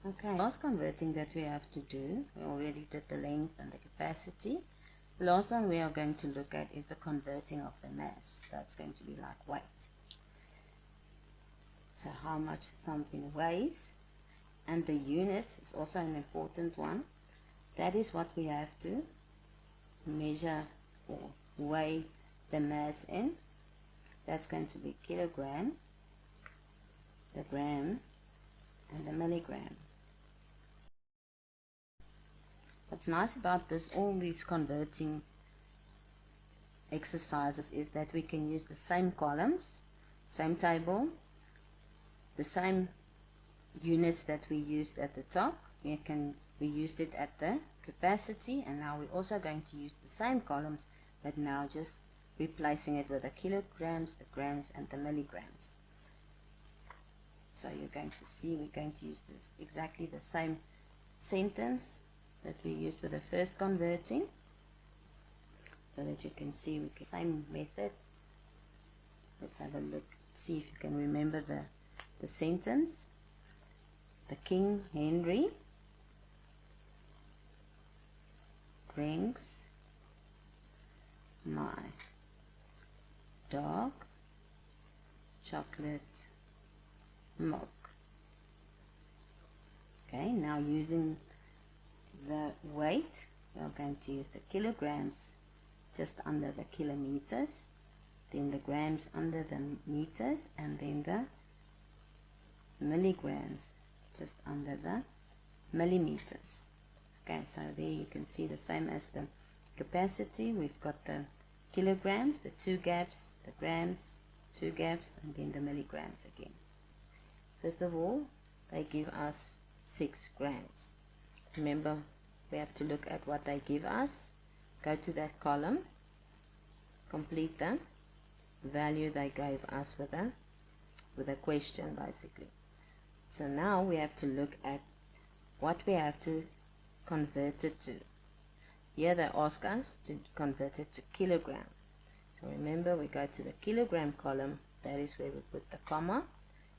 Okay, last converting that we have to do, we already did the length and the capacity. The last one we are going to look at is the converting of the mass. That's going to be like weight. So how much something weighs, and the units is also an important one. That is what we have to measure or weigh the mass in. That's going to be kilogram, the gram, and the milligram. What's nice about this, all these converting exercises, is that we can use the same columns, same table, the same units that we used at the top. We used it at the capacity, and now we're also going to use the same columns, but now just replacing it with the kilograms, the grams, and the milligrams. So you're going to see we're going to use this exactly the same sentence that we used with the first converting, so that you can see we can same method. Let's have a look, see if you can remember the sentence. The King Henry drinks my dog chocolate milk. Okay, now using the weight, we are going to use the kilograms just under the kilometers, then the grams under the meters, and then the milligrams just under the millimeters. Okay, so there you can see the same as the capacity. We've got the kilograms, the 2 gaps, the grams, 2 gaps, and then the milligrams again. First of all, they give us 6 grams. Remember, we have to look at what they give us. Go to that column, complete the value they gave us with a question basically. So now we have to look at what we have to convert it to. Here they ask us to convert it to kilogram. So remember, we go to the kilogram column. That is where we put the comma.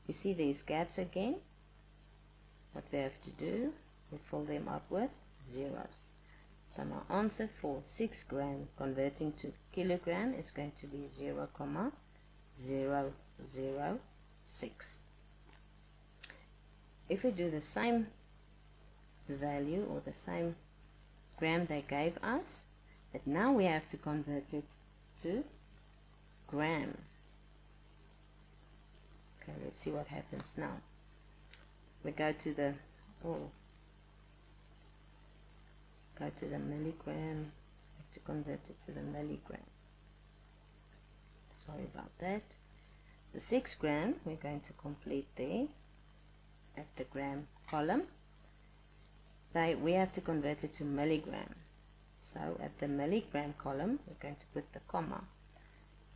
You see these gaps again. What we have to do, we fill them up with zeros. So my answer for 6 gram converting to kilogram is going to be 0,006. If we do the same value or the same gram they gave us, but now we have to convert it to gram. Okay, let's see what happens now. We go to the milligram. We have to convert it to the milligram. Sorry about that. The 6 gram we're going to complete there at the gram column. We have to convert it to milligram. So at the milligram column we're going to put the comma.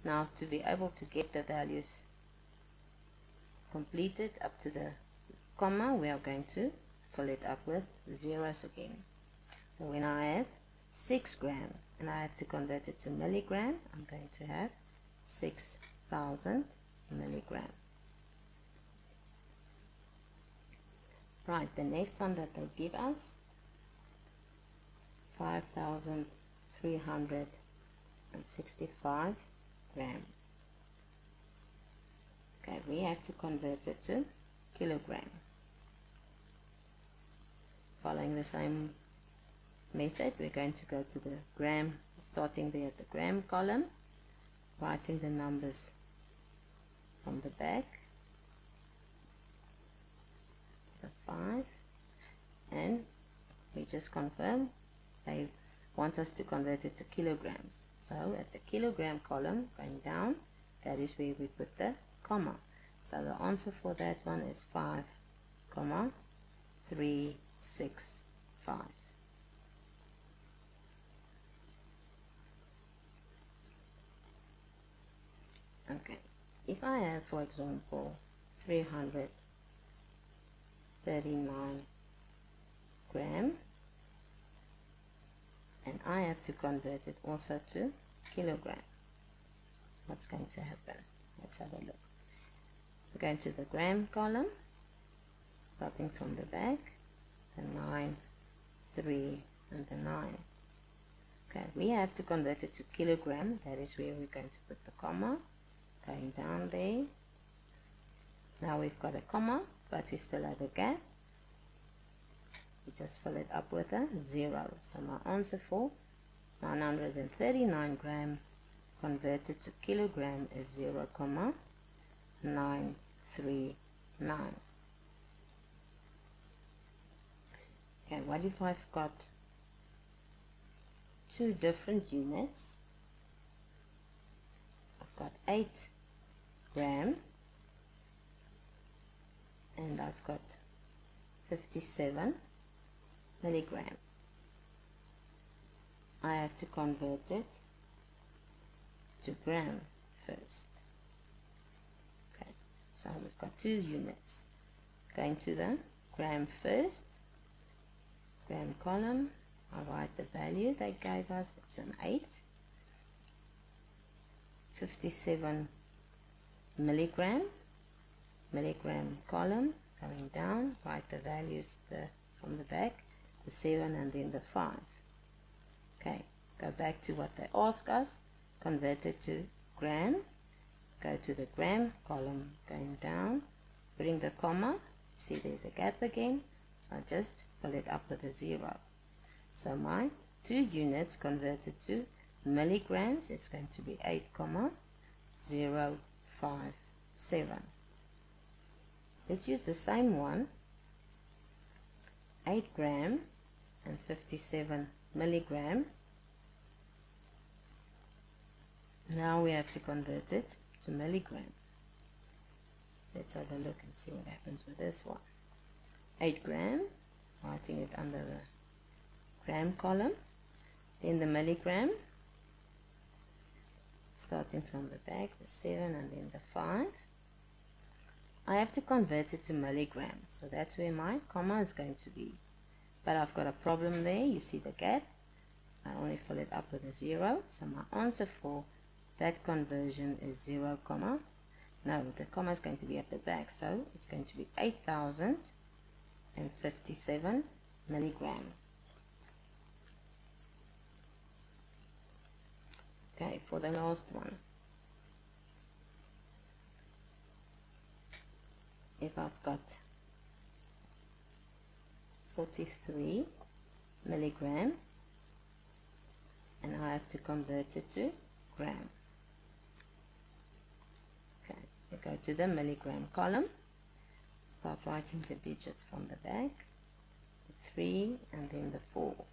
Now to be able to get the values completed up to the comma, we are going to fill it up with zeros again. So when I have 6 gram and I have to convert it to milligram, I'm going to have 6,000 milligram. Right, the next one that they give us, 5,365 gram. Okay, we have to convert it to kilogram. Following the same method, we're going to go to the gram, starting there at the gram column, writing the numbers from the back, the 5, and we just confirm they want us to convert it to kilograms. So at the kilogram column, going down, that is where we put the comma. So the answer for that one is 5,365. Okay, if I have, for example, 339 gram, and I have to convert it also to kilogram, what's going to happen? Let's have a look. We're going to the gram column, starting from the back, the 9, 3, and the 9. Okay, we have to convert it to kilogram. That is where we're going to put the comma. Going down there. Now we've got a comma, but we still have a gap. We just fill it up with a 0. So my answer for 939 gram converted to kilogram is 0,939. Okay, what if I've got two different units? I've got 8 gram and I've got 57 milligram. I have to convert it to gram first. Okay, so we've got two units. Going to the gram first, gram column, I write the value they gave us, it's an 8. 57 milligram, milligram column, going down, write the values from the back, the 7 and then the 5. Okay, go back to what they asked us, convert it to gram, go to the gram column, going down, bring the comma, see there's a gap again, so I just fill it up with a 0. So my 2 units converted to milligrams, it's going to be 8,057. Let's use the same one, 8 gram and 57 milligram. Now we have to convert it to milligram. Let's have a look and see what happens with this one. 8 gram, writing it under the gram column, then the milligram, starting from the back, the 7 and then the 5. I have to convert it to milligram, so that's where my comma is going to be. But I've got a problem there, you see the gap. I only fill it up with a 0, so my answer for that conversion is 0, no, the comma is going to be at the back, so it's going to be 8,057 milligram. Okay, for the last one, if I've got 43 milligram and I have to convert it to gram. Okay, we go to the milligram column, start writing the digits from the back, the 3 and then the 4.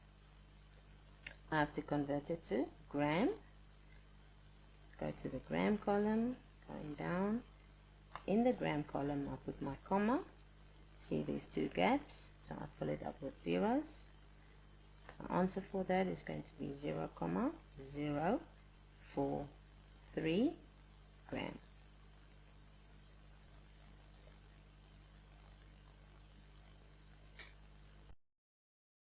I have to convert it to gram. Go to the gram column, going down. In the gram column I put my comma. See there's 2 gaps, so I fill it up with zeros. My answer for that is going to be 0,043 grams.